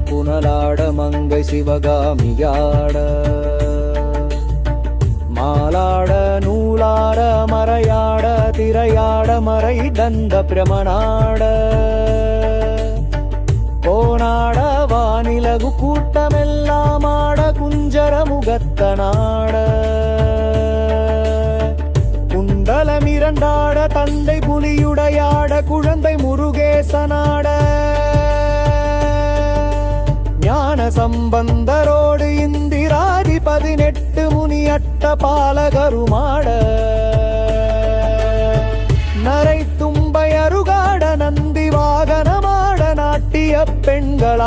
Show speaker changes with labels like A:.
A: புனலாட மங்கை சிவகாமியாட மாலாட நூலாட மறையாட திரையாட மறை தந்த பிரமனாட கோனாட வானிலகு கூட்டமெல்லாம் ஆட குஞ்சர முகத்தனாட குண்டலம் இரண்டாட தந்தை புலியுடையாட குழந்தை முருகேசனாட ஞான சம்பந்தரோடு இந்திராதி 18 முனியட்ட பாலகருமாட நரை தும்பை அருகாட நந்தி வாகனமாட நாட்டிய பெண்களா